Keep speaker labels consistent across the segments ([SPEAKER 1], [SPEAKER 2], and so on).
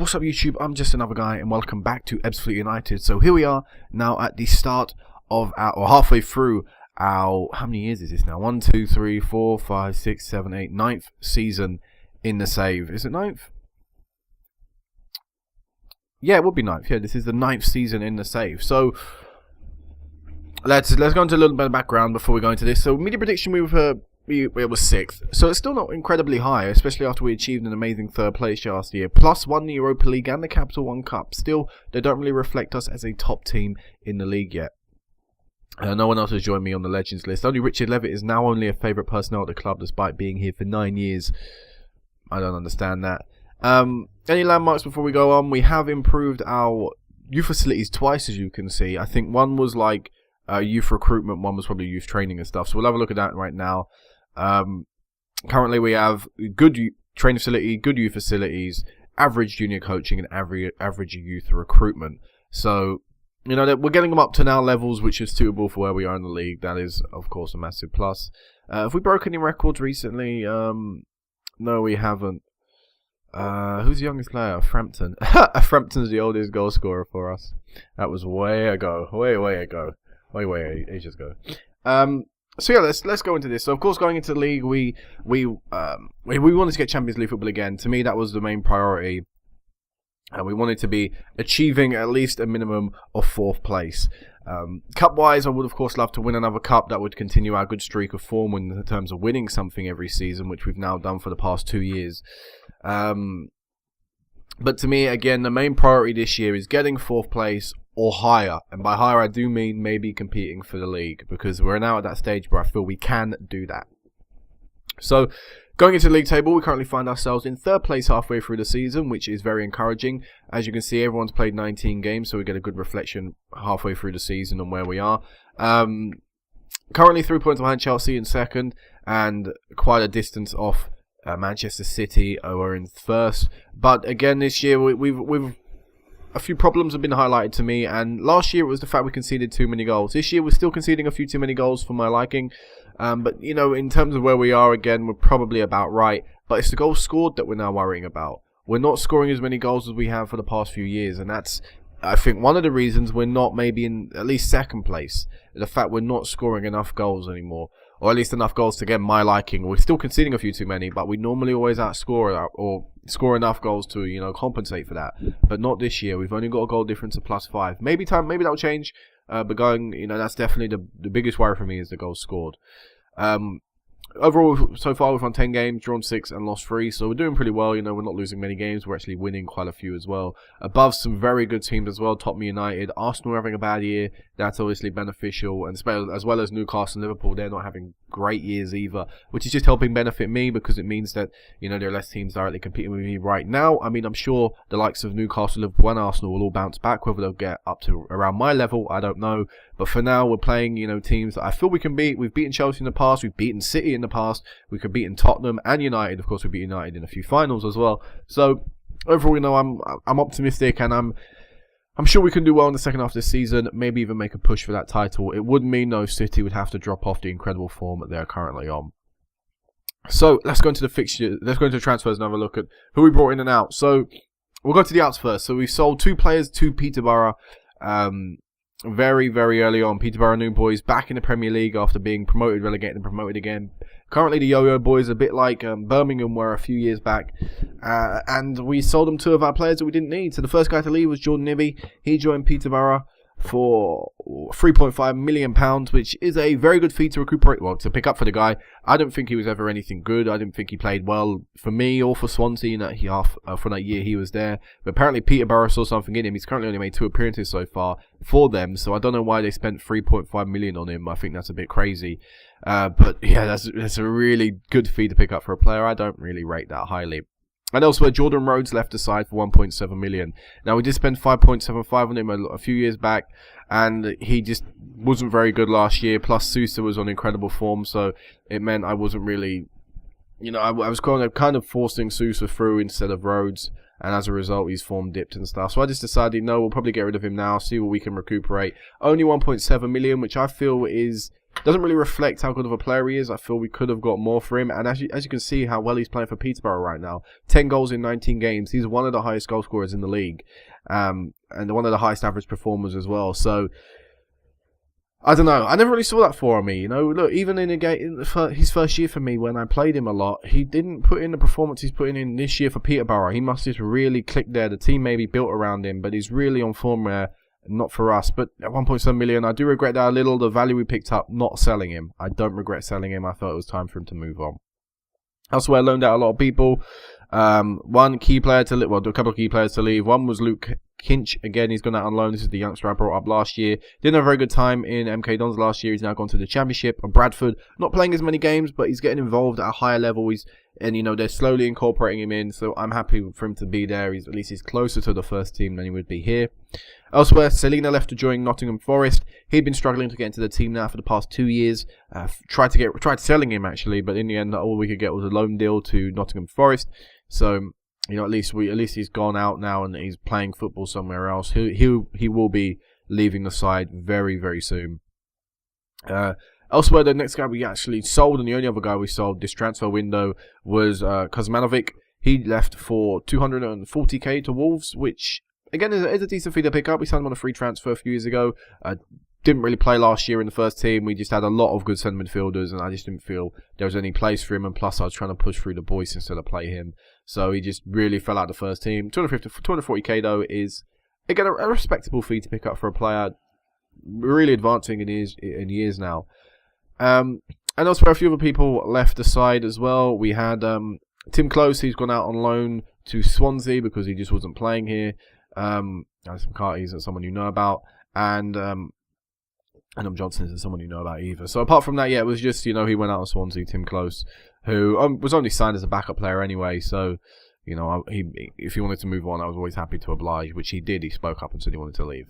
[SPEAKER 1] What's up YouTube? I'm just another guy and welcome back to Ebbsfleet United. So here we are now at the start of our, or halfway through our, how many years is this now? 1, 2, 3, 4, 5, 6, 7, 8, 9th season in the save. Is it 9th? Yeah, it would be 9th. Yeah, this is the 9th season in the save. So let's go into a little bit of background before we go into this. So media prediction, it was 6th, so it's still not incredibly high, especially after we achieved an amazing 3rd place last year, plus won the Europa League and the Capital One Cup. Still, they don't really reflect us as a top team in the league yet. No one else has joined me on the Legends list. Only Richard Levitt is now only a favourite personnel at the club despite being here for 9 years. I don't understand that. Any landmarks before we go on? We have improved our youth facilities twice, as you can see. I think one was like youth recruitment, one was probably youth training and stuff, so we'll have a look at that right now. Currently we have good training facility, good youth facilities, average junior coaching, and average youth recruitment. So, you know, we're getting them up to now levels which is suitable for where we are in the league. That is, of course, a massive plus. Have we broken any records recently? No, we haven't. Who's the youngest player? Frampton. Frampton's the oldest goal scorer for us. That was way ago. Way ago. Way ages ago. So yeah, let's go into this. So of course, going into the league, we wanted to get Champions League football again. To me, that was the main priority, and we wanted to be achieving at least a minimum of 4th place. Cup-wise, I would of course love to win another cup. That would continue our good streak of form in terms of winning something every season, which we've now done for the past 2 years. But to me, again, the main priority this year is getting 4th place or higher, and by higher I do mean maybe competing for the league, because we're now at that stage where I feel we can do that. So going into the league table, we currently find ourselves in 3rd place halfway through the season, which is very encouraging. As you can see, everyone's played 19 games, so we get a good reflection halfway through the season on where we are. Currently 3 points behind Chelsea in 2nd, and quite a distance off Manchester City, who are in 1st. But again, this year we've a few problems have been highlighted to me, and last year it was the fact we conceded too many goals. This year we're still conceding a few too many goals for my liking, but you know, in terms of where we are, again, we're probably about right. But it's the goals scored that we're now worrying about. We're not scoring as many goals as we have for the past few years, and that's, I think, one of the reasons we're not maybe in at least 2nd place. The fact we're not scoring enough goals anymore, or at least enough goals to get my liking. We're still conceding a few too many, but we normally always outscore or score enough goals to, you know, compensate for that. But not this year. We've only got a goal difference of +5. Maybe that'll change. But going, you know, that's definitely the biggest worry for me is the goals scored. Overall, so far we've won 10 games, drawn 6 and lost 3, so we're doing pretty well. You know, we're not losing many games, we're actually winning quite a few as well. Above some very good teams as well, Tottenham United, Arsenal are having a bad year, that's obviously beneficial, and as well as Newcastle and Liverpool, they're not having great years either, which is just helping benefit me, because it means that, you know, there are less teams directly competing with me right now. I mean, I'm sure the likes of Newcastle, Liverpool and Arsenal will all bounce back. Whether they'll get up to around my level, I don't know. But for now, we're playing, you know, teams that I feel we can beat. We've beaten Chelsea in the past. We've beaten City in the past. We could beat Tottenham and United. Of course, we beat United in a few finals as well. So overall, you know, I'm optimistic, and I'm sure we can do well in the second half of this season. Maybe even make a push for that title. It would mean, though, City would have to drop off the incredible form that they're currently on. So let's go into the fixture. Let's go into the transfers and have a look at who we brought in and out. So we'll go to the outs first. So we sold 2 players to Peterborough. Very early on. Peterborough New Boys back in the Premier League after being promoted, relegated and promoted again. Currently the Yo-Yo Boys, a bit like Birmingham were a few years back, and we sold them 2 of our players that we didn't need. So the first guy to leave was Jordan Nibby. He joined Peterborough for £3.5 million, which is a very good fee to recuperate, well, to pick up for the guy. I don't think he was ever anything good. I didn't think he played well for me or for Swansea in that for that year he was there. But apparently Peterborough saw something in him. He's currently only made 2 appearances so far for them, so I don't know why they spent £3.5 million on him. I think that's a bit crazy. But yeah, that's a really good fee to pick up for a player. I don't really rate that highly. And elsewhere, Jordan Rhodes left aside for £1.7 million. Now, we did spend £5.75 on him a few years back, and he just wasn't very good last year. Plus, Sousa was on incredible form, so it meant I wasn't really, you know, I was kind of forcing Sousa through instead of Rhodes, and as a result, his form dipped and stuff. So I just decided, no, we'll probably get rid of him now, see what we can recuperate. Only £1.7 million, which I feel is doesn't really reflect how good of a player he is. I feel we could have got more for him. And as you can see how well he's playing for Peterborough right now. 10 goals in 19 games. He's one of the highest goal scorers in the league. And one of the highest average performers as well. So, I don't know. I never really saw that for me. You know, look, even in a game, his first year for me, when I played him a lot, he didn't put in the performance he's putting in this year for Peterborough. He must just really click there. The team may be built around him, but he's really on form there. Not for us, but at 1.7 million, I do regret that a little. The value we picked up, not selling him. I don't regret selling him. I thought it was time for him to move on. Elsewhere, loaned out a lot of people. One key player to leave. Well, a couple of key players to leave. One was Luke Kinch. Again, he's gone out on loan. This is the youngster I brought up last year. Didn't have a very good time in MK Dons last year. He's now gone to the Championship on Bradford. Not playing as many games, but he's getting involved at a higher level. And, you know, they're slowly incorporating him in, so I'm happy for him to be there. At least he's closer to the first team than he would be here. Elsewhere, Selina left to join Nottingham Forest. He'd been struggling to get into the team now for the past 2 years. Tried selling him, actually, but in the end, all we could get was a loan deal to Nottingham Forest. So, you know, at least he's gone out now and he's playing football somewhere else. He will be leaving the side very, very soon. Elsewhere, the next guy we actually sold, and the only other guy we sold this transfer window, was Kuzmanovic. He left for 240k to Wolves, which, again, is a decent fee to pick up. We signed him on a free transfer a few years ago. Didn't really play last year in the first team. We just had a lot of good centre midfielders, and I just didn't feel there was any place for him. And plus, I was trying to push through the boys instead of play him. So he just really fell out of the first team. 240k, though, is, again, a respectable fee to pick up for a player really advancing in years now. And elsewhere, a few other people left the side as well. We had Tim Close, he's gone out on loan to Swansea because he just wasn't playing here. Adam McCarthy's that's someone you know about, and Adam Johnson isn't someone you know about either. So apart from that, yeah, it was just, you know, he went out on Swansea, Tim Close, who was only signed as a backup player anyway. So, you know, if he wanted to move on, I was always happy to oblige, which he did. He spoke up and said he wanted to leave.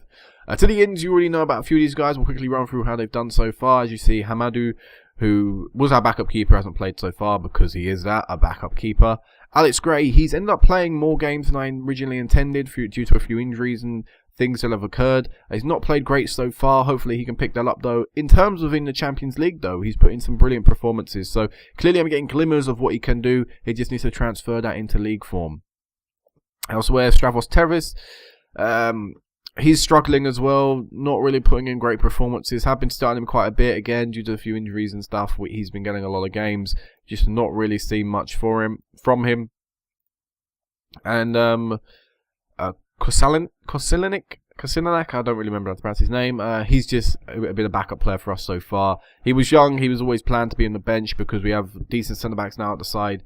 [SPEAKER 1] To the ends, you already know about a few of these guys. We'll quickly run through how they've done so far. As you see, Hamadou, who was our backup keeper, hasn't played so far because he is a backup keeper. Alex Gray, he's ended up playing more games than I originally intended due to a few injuries and things that have occurred. He's not played great so far. Hopefully he can pick that up, though. In terms of in the Champions League, though, he's put in some brilliant performances. So clearly I'm getting glimmers of what he can do. He just needs to transfer that into league form. Elsewhere, Stravos Tervis, he's struggling as well, not really putting in great performances. Have been starting him quite a bit, again, due to a few injuries and stuff. He's been getting a lot of games, just not really seen much from him. And Kosilinik, I don't really remember how to pronounce his name. He's just been a backup player for us so far. He was young. He was always planned to be on the bench because we have decent centre-backs now at the side.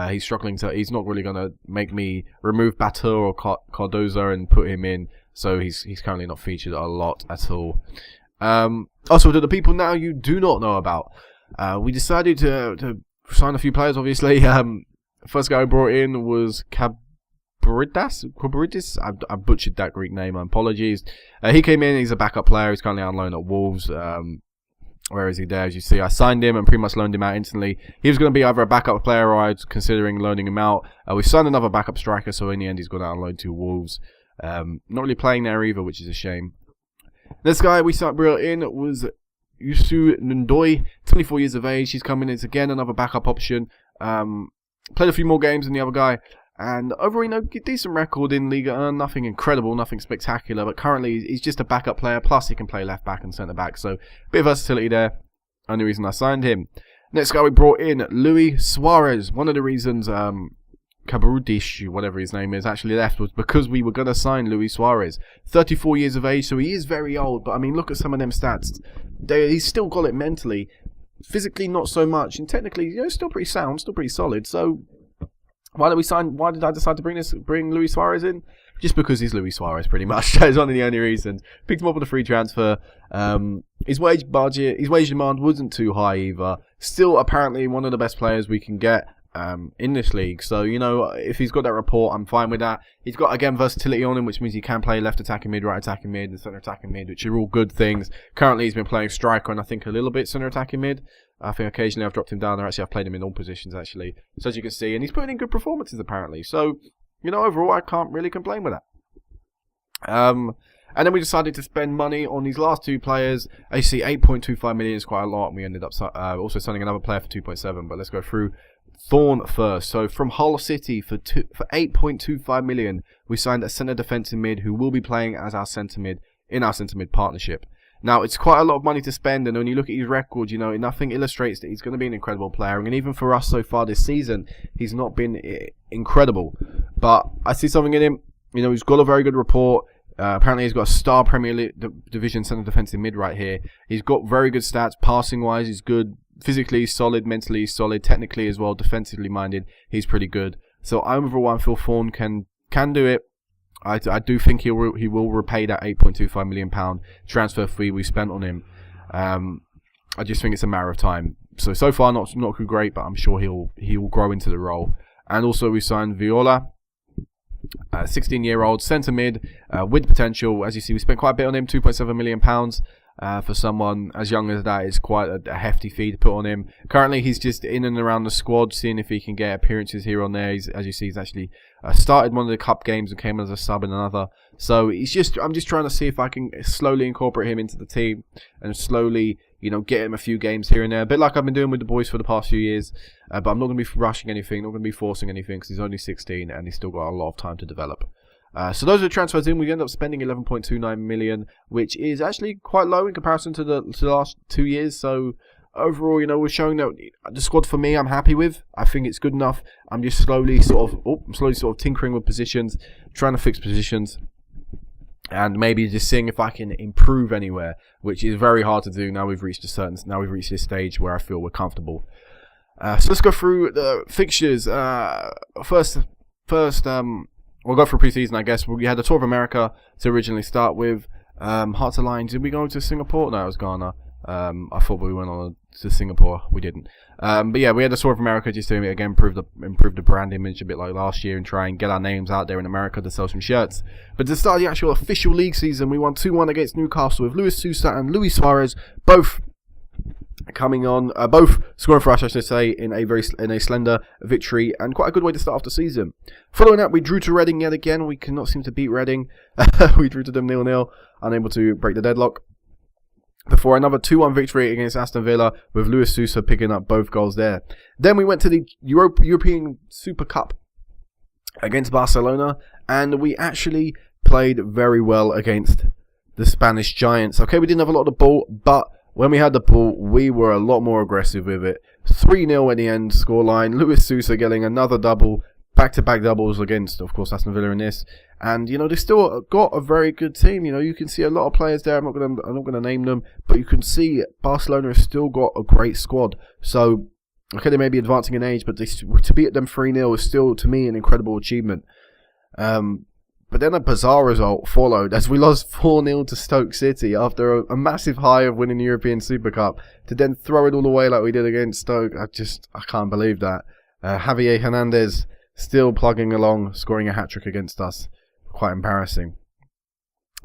[SPEAKER 1] He's struggling he's not really going to make me remove Batur or Cardoza and put him in. So he's currently not featured a lot at all. Also, to the people now you do not know about, we decided to sign a few players, obviously. First guy I brought in was Kabridis. I butchered that Greek name, apologies. He came in, he's a backup player, he's currently on loan at Wolves. Where is he there? As you see, I signed him and pretty much loaned him out instantly. He was going to be either a backup player or I was considering loaning him out. We signed another backup striker, so in the end he's gone out on loan to Wolves. Not really playing there either, which is a shame. This guy we brought in was Yusu Ndoi, 24 years of age. He's coming in as again another backup option. Played a few more games than the other guy. And overall, you know, decent record in Liga 1. Nothing incredible, nothing spectacular. But currently, he's just a backup player. Plus, he can play left back and centre back. So, bit of versatility there. Only reason I signed him. Next guy we brought in, Luis Suarez. One of the reasons Kabarudish, whatever his name is, actually left was because we were going to sign Luis Suarez. 34 years of age, so he is very old. But, I mean, look at some of them stats. He's still got it mentally. Physically, not so much. And technically, you know, still pretty sound, still pretty solid. So, why did I decide to bring Luis Suarez in? Just because he's Luis Suarez, pretty much. That is one of the only reasons. Picked him up on a free transfer. His wage demand wasn't too high either. Still, apparently, one of the best players we can get in this league. So, you know, if he's got that report, I'm fine with that. He's got, again, versatility on him, which means he can play left attacking mid, right attacking mid, and centre attacking mid, which are all good things. Currently, he's been playing striker and I think a little bit centre attacking mid. I think occasionally I've dropped him down there. Actually, I've played him in all positions, actually. So, as you can see, and he's putting in good performances, apparently. So, you know, overall, I can't really complain with that. And then we decided to spend money on these last 2 players. As you see, 8.25 million is quite a lot. We ended up also signing another player for 2.7. But let's go through Thorn first. So from Hull City for 8.25 million, we signed a centre defensive mid who will be playing as our centre mid in our centre mid partnership. Now, it's quite a lot of money to spend, and when you look at his record, you know, nothing illustrates that he's going to be an incredible player. And even for us so far this season, he's not been incredible. But I see something in him. You know, he's got a very good report. Apparently, he's got a star Premier League division centre defensive mid right here. He's got very good stats, passing-wise. He's good. Physically solid, mentally solid, technically as well, defensively minded. He's pretty good. So overall, I feel Thorn can do it. I do think he will repay that £8.25 million transfer fee we spent on him. I just think it's a matter of time. So far not too great, but I'm sure he'll grow into the role. And also we signed Viola, 16-year-old centre mid with potential. As you see, we spent quite a bit on him, £2.7 million. For someone as young as that is quite a hefty fee to put on him. Currently, he's just in and around the squad, seeing if he can get appearances here or there. As you see, he's actually started one of the cup games and came as a sub in another. So I'm just trying to see if I can slowly incorporate him into the team and slowly, you know, get him a few games here and there. A bit like I've been doing with the boys for the past few years. But I'm not going to be rushing anything, not going to be forcing anything, because he's only 16 and he's still got a lot of time to develop. So those are the transfers in. We end up spending 11.29 million, which is actually quite low in comparison to the last 2 years. So overall, you know, we're showing that the squad for me, I'm happy with. I think it's good enough. I'm just slowly sort of tinkering with positions, trying to fix positions, and maybe just seeing if I can improve anywhere, which is very hard to do now. We've reached this stage where I feel we're comfortable. So let's go through the fixtures. First. We'll go for pre-season, I guess. We had the Tour of America to originally start with. Hearts of Lions. Did we go to Singapore? No, it was Ghana. I thought we went on to Singapore. We didn't. But yeah, we had the Tour of America just to again improve the brand image a bit like last year and try and get our names out there in America to sell some shirts. But to start the actual official league season, we won 2-1 against Newcastle with Luis Sousa and Luis Suarez both coming on, both scoring for us, I should say, in a slender victory and quite a good way to start off the season. Following that, we drew to Reading yet again. We cannot seem to beat Reading. We drew to them 0-0, unable to break the deadlock. Before another 2-1 victory against Aston Villa with Luis Sousa picking up both goals there. Then we went to the European Super Cup against Barcelona, and we actually played very well against the Spanish Giants. Okay, we didn't have a lot of the ball, but when we had the ball, we were a lot more aggressive with it. 3-0 in the end scoreline. Luis Sousa getting another double, back-to-back doubles against, of course, Aston Villa in this. And, you know, they still got a very good team. You know, you can see a lot of players there. I'm not going to name them, but you can see Barcelona has still got a great squad. So, okay, they may be advancing in age, but to beat them 3-0 is still, to me, an incredible achievement. But then a bizarre result followed as we lost 4-0 to Stoke City after a massive high of winning the European Super Cup, to then throw it all away like we did against Stoke. I can't believe that. Javier Hernandez still plugging along, scoring a hat-trick against us. Quite embarrassing.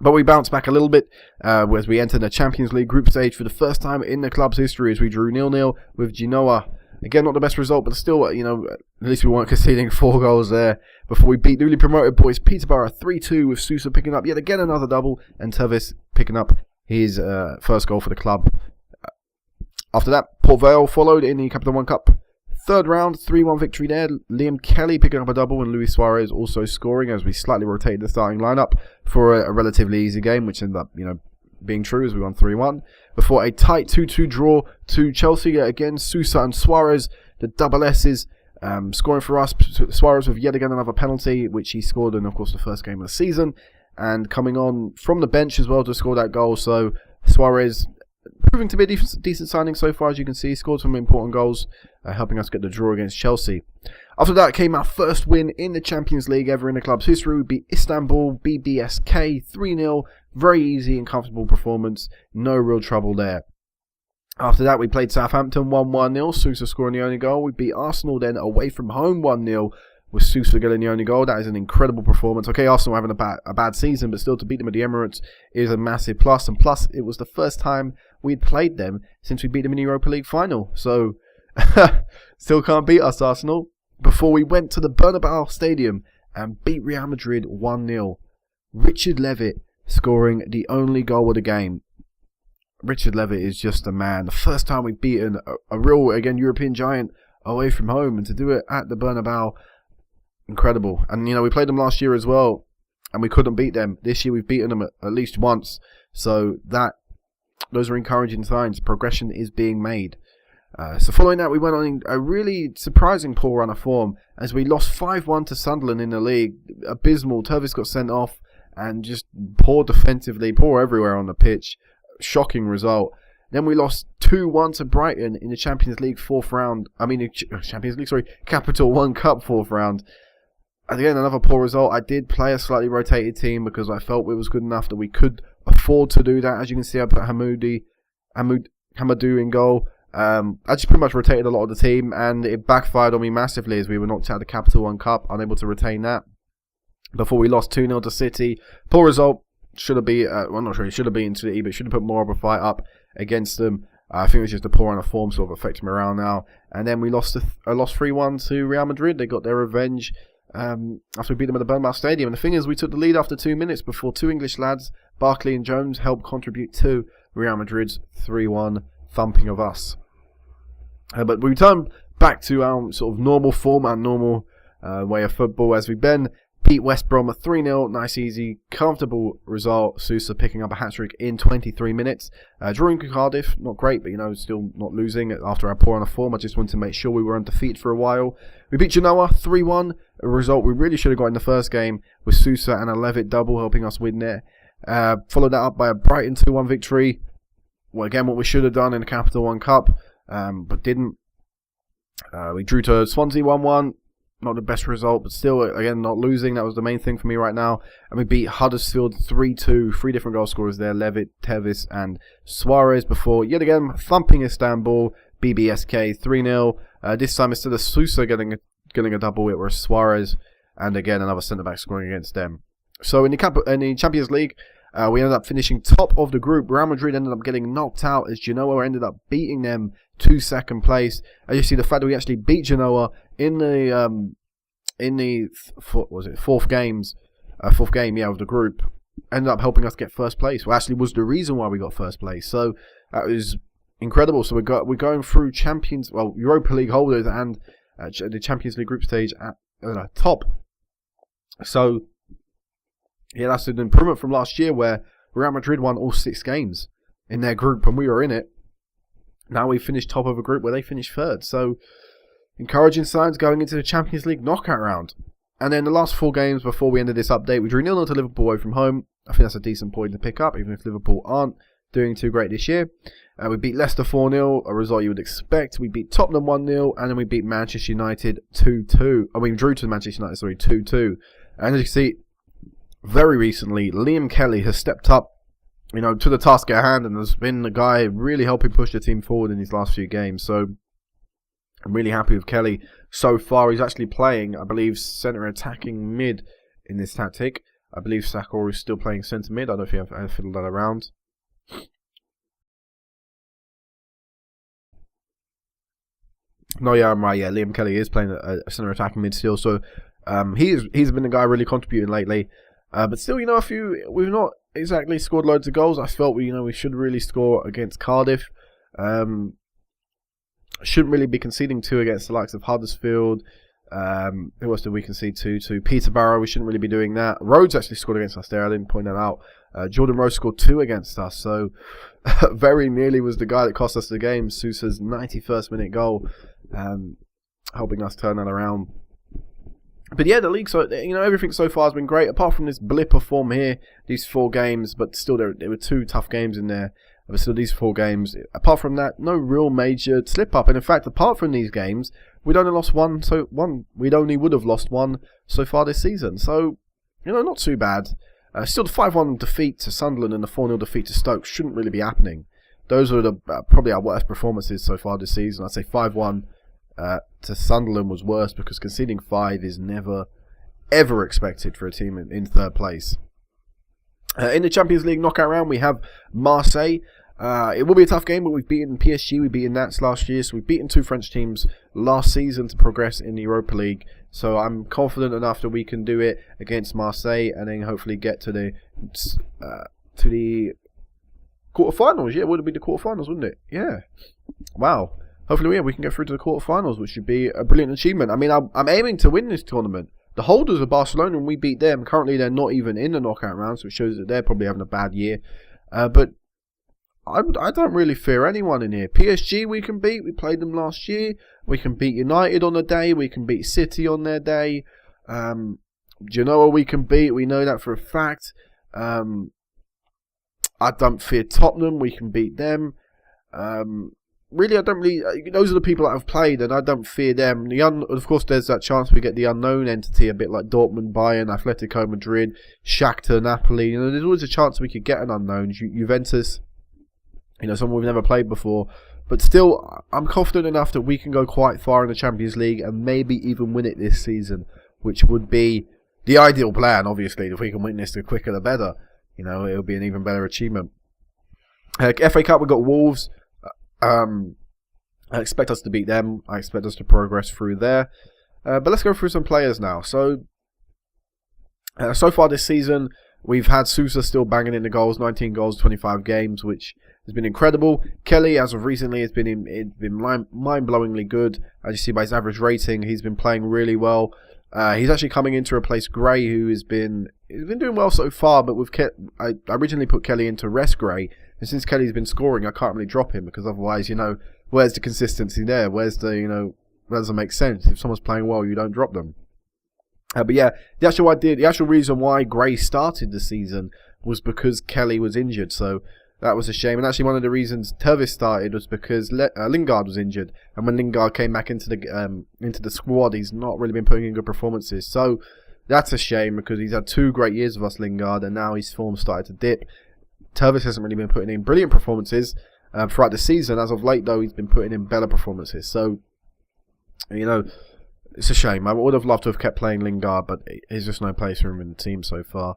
[SPEAKER 1] But we bounced back a little bit as we entered the Champions League group stage for the first time in the club's history as we drew 0-0 with Genoa. Again, not the best result, but still, you know, at least we weren't conceding 4 goals there before we beat newly promoted boys Peterborough 3-2 with Sousa picking up yet again another double and Tevez picking up his first goal for the club. After that, Port Vale followed in the Capital One Cup. Third round, 3-1 victory there. Liam Kelly picking up a double and Luis Suarez also scoring as we slightly rotated the starting lineup for a relatively easy game, which ended up, you know, being true as we won 3-1. Before a tight 2-2 draw to Chelsea. Again, Sousa and Suarez, the double S's, scoring for us. Suarez with yet again another penalty, which he scored in, of course, the first game of the season. And coming on from the bench as well to score that goal. So Suarez proving to be a decent signing so far, as you can see. Scored some important goals, helping us get the draw against Chelsea. After that came our first win in the Champions League ever in the club's history. We beat Istanbul BBSK 3-0. Very easy and comfortable performance. No real trouble there. After that, we played Southampton 1-0. Sousa scoring the only goal. We beat Arsenal then away from home 1-0 with Sousa getting the only goal. That is an incredible performance. Okay, Arsenal having a bad season, but still to beat them at the Emirates is a massive plus. And plus, it was the first time we'd played them since we beat them in the Europa League final. So, still can't beat us, Arsenal. Before we went to the Bernabeu Stadium and beat Real Madrid 1-0. Richard Levitt scoring the only goal of the game. Richard Levitt is just a man. The first time we've beaten a real, again, European giant away from home, and to do it at the Bernabeu, incredible. And, we played them last year as well, and we couldn't beat them. This year we've beaten them at least once. So those are encouraging signs. Progression is being made. So following that, we went on a really surprising poor run of form as we lost 5-1 to Sunderland in the league. Abysmal. Tervis got sent off, and just poor defensively, poor everywhere on the pitch. Shocking result. Then we lost 2-1 to Brighton in the Champions League Capital One Cup fourth round. Again, another poor result. I did play a slightly rotated team because I felt it was good enough that we could afford to do that. As you can see, I put Hamadou in goal. I just pretty much rotated a lot of the team, and it backfired on me massively as we were knocked out of the Capital One Cup, unable to retain that. Before we lost 2-0 to City. Poor result. Should have been, I'm not sure he should have been City, but should have put more of a fight up against them. I think it was just a poor run of form sort of affecting morale now. And then we lost 3-1 to Real Madrid. They got their revenge after we beat them at the Bernabeu Stadium. And the thing is, we took the lead after 2 minutes before two English lads, Barkley and Jones, helped contribute to Real Madrid's 3-1 thumping of us. But we return back to our sort of normal form, our normal way of football as we've been. Beat West Brom 3-0, nice, easy, comfortable result. Sousa picking up a hat-trick in 23 minutes. Drawing Cardiff, not great, but still not losing after our poor run of form. I just wanted to make sure we were undefeated for a while. We beat Genoa 3-1, a result we really should have got in the first game, with Sousa and a Levitt double helping us win there. Followed that up by a Brighton 2-1 victory. Well, again, what we should have done in the Capital One Cup, but didn't. We drew to Swansea 1-1. Not the best result, but still, again, not losing. That was the main thing for me right now. And we beat Huddersfield 3-2. 3 different goal scorers there. Levitt, Tevis, and Suarez before, yet again, thumping Istanbul. BBSK 3-0. This time, instead of Sousa getting a double, it was Suarez. And again, another centre-back scoring against them. So in the Champions League, we ended up finishing top of the group. Real Madrid ended up getting knocked out as Genoa ended up beating them to second place. As you see, the fact that we actually beat Genoa in the fourth game of the group ended up helping us get first place. Well, actually, was the reason why we got first place. So that was incredible. So we're going through Europa League holders and the Champions League group stage at top. So yeah, that's an improvement from last year where Real Madrid won all 6 games in their group and we were in it. Now we finished top of a group where they finished third. So encouraging signs going into the Champions League knockout round. And then the last 4 games before we ended this update, we drew 0-0 to Liverpool away from home. I think that's a decent point to pick up, even if Liverpool aren't doing too great this year. We beat Leicester 4-0, a result you would expect. We beat Tottenham 1-0, and then we beat Manchester United 2-2. We drew to Manchester United, 2-2. And as you can see, very recently, Liam Kelly has stepped up, to the task at hand, and has been the guy really helping push the team forward in these last few games. So I'm really happy with Kelly so far. He's actually playing, I believe, centre attacking mid in this tactic. I believe Sakor is still playing centre mid. I don't think I've fiddled that around. No, yeah, I'm right. Yeah, Liam Kelly is playing a centre attacking mid still. So he's been the guy really contributing lately. But still, we've not exactly scored loads of goals. I felt we should really score against Cardiff. Shouldn't really be conceding 2 against the likes of Huddersfield. Who else did we concede 2 to? Peterborough. We shouldn't really be doing that. Rhodes actually scored against us there. I didn't point that out. Jordan Rhodes scored 2 against us. So very nearly was the guy that cost us the game. Sousa's 91st minute goal, helping us turn that around. But yeah, the league, so everything so far has been great, apart from this blip of form here, these 4 games, but still there were 2 tough games in there. But still these 4 games, apart from that, no real major slip up. And in fact, apart from these games, we'd only lost one. We'd only would have lost 1 so far this season. So, not too bad. Still the 5-1 defeat to Sunderland and the 4-0 defeat to Stoke shouldn't really be happening. Those are probably our worst performances so far this season. I'd say 5-1 to Sunderland was worse because conceding 5 is never, ever expected for a team in third place. In the Champions League knockout round, we have Marseille. It will be a tough game, but we've beaten PSG, we've beaten Nats last year, so we've beaten 2 French teams last season to progress in the Europa League. So I'm confident enough that we can do it against Marseille, and then hopefully get to the quarterfinals. Yeah, it would be the quarterfinals, wouldn't it? Yeah. Wow. Hopefully, we can get through to the quarterfinals, which should be a brilliant achievement. I mean, I'm aiming to win this tournament. The holders are Barcelona, and we beat them. Currently, they're not even in the knockout round, so it shows that they're probably having a bad year. But I don't really fear anyone in here. PSG we can beat. We played them last year. We can beat United on the day. We can beat City on their day. Genoa we can beat. We know that for a fact. I don't fear Tottenham. We can beat them. Really, I don't really. Those are the people that I've played, and I don't fear them. Of course, there's that chance we get the unknown entity, a bit like Dortmund, Bayern, Atletico Madrid, Shakhtar, Napoli. You know, there's always a chance we could get an unknown. Juventus, you know, someone we've never played before. But still, I'm confident enough that we can go quite far in the Champions League and maybe even win it this season, which would be the ideal plan. Obviously, if we can win this, the quicker the better. You know, it'll be an even better achievement. FA Cup, we've got Wolves. I expect us to beat them. I expect us to progress through there. But let's go through some players now. So far this season, we've had Sousa still banging in the goals, 19 goals, 25 games, which has been incredible. Kelly, as of recently, it's been mind-blowingly good. As you see by his average rating, he's been playing really well. He's actually coming in to replace Gray, who he's been doing well so far. But with I originally put Kelly in to rest Gray. And since Kelly's been scoring, I can't really drop him because otherwise, you know, where's the consistency there? Where's the, you know, that doesn't make sense. If someone's playing well, you don't drop them. But yeah, the actual reason why Gray started the season was because Kelly was injured. So that was a shame. And actually, one of the reasons Tervis started was because Lingard was injured. And when Lingard came back into the squad, he's not really been putting in good performances. So that's a shame because he's had 2 great years with us, Lingard, and now his form started to dip. Tervis hasn't really been putting in brilliant performances throughout the season. As of late, though, he's been putting in better performances. So, you know, it's a shame. I would have loved to have kept playing Lingard, but there's just no place for him in the team so far.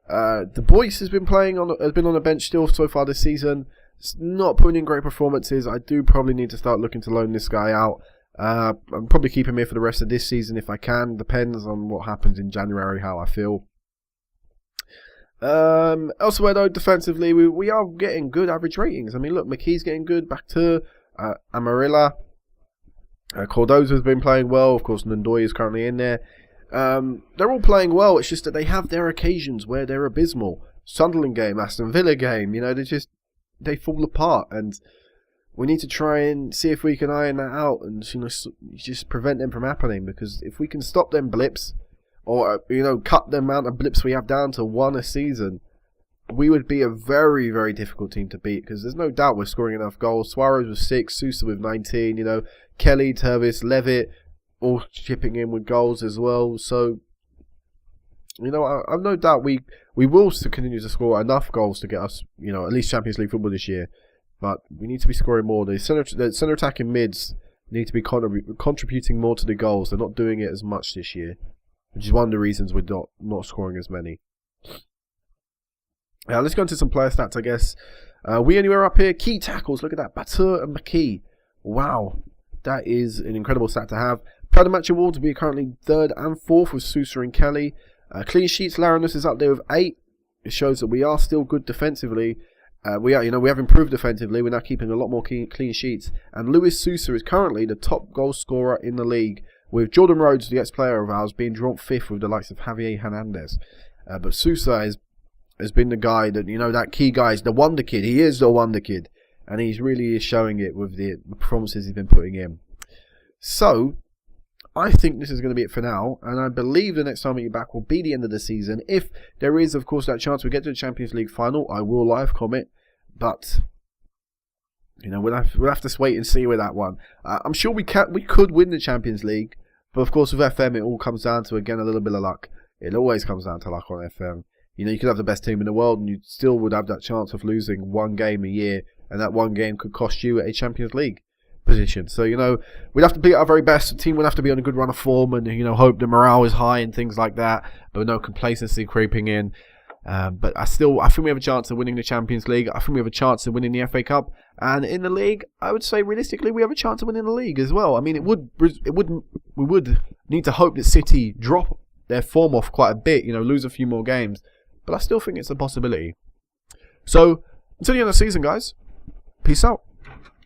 [SPEAKER 1] The Boyce has been on the bench still so far this season. It's not putting in great performances. I do probably need to start looking to loan this guy out. I'm probably keep him here for the rest of this season if I can. Depends on what happens in January, how I feel. Elsewhere though, defensively, we are getting good average ratings. I mean, look, McKee's getting good, Bakhtur, Amarilla, Cordoza's been playing well. Of course, Ndoye is currently in there. They're all playing well. It's just that they have their occasions where they're abysmal. Sunderland game, Aston Villa game, you know, they fall apart, and we need to try and see if we can iron that out and, you know, just prevent them from happening. Because if we can stop them blips, or, you know, cut the amount of blips we have down to 1 a season, we would be a very, very difficult team to beat, because there's no doubt we're scoring enough goals. Suarez with 6, Sousa with 19, you know, Kelly, Tervis, Levitt, all chipping in with goals as well. So, you know, I've no doubt we will continue to score enough goals to get us, you know, at least Champions League football this year. But we need to be scoring more. The centre attacking mids need to be contributing more to the goals. They're not doing it as much this year, which is one of the reasons we're not scoring as many. Let's go into some player stats, I guess. We anywhere up here. Key tackles. Look at that. Bakhtur and McKee. Wow. That is an incredible stat to have. Player of the match awards, we are currently 3rd and 4th with Sousa and Kelly. Clean sheets, Larinus is up there with 8. It shows that we are still good defensively. We have improved defensively. We're now keeping a lot more clean sheets. And Luis Sousa is currently the top goal scorer in the league, with Jordan Rhodes, the ex-player of ours, being drawn 5th with the likes of Javier Hernandez. But Sousa has been the guy that, you know, that key guy is the wonder kid. He is the wonder kid. And he's really showing it with the performances he's been putting in. So, I think this is going to be it for now. And I believe the next time we get back will be the end of the season. If there is, of course, that chance we get to the Champions League final, I will live comment. But, you know, we'll have to wait and see with that one. I'm sure we could win the Champions League. But of course, with FM, it all comes down to, again, a little bit of luck. It always comes down to luck on FM. You know, you could have the best team in the world, and you still would have that chance of losing 1 game a year, and that 1 game could cost you a Champions League position. So, you know, we'd have to be at our very best. The team would have to be on a good run of form, and, you know, hope the morale is high and things like that, but no complacency creeping in. But I think we have a chance of winning the Champions League. I think we have a chance of winning the FA Cup, and in the league, I would say realistically we have a chance of winning the league as well. I mean, we would Need to hope that City drop their form off quite a bit, you know, lose a few more games. But I still think it's a possibility. So, until the end of the season, guys, peace out.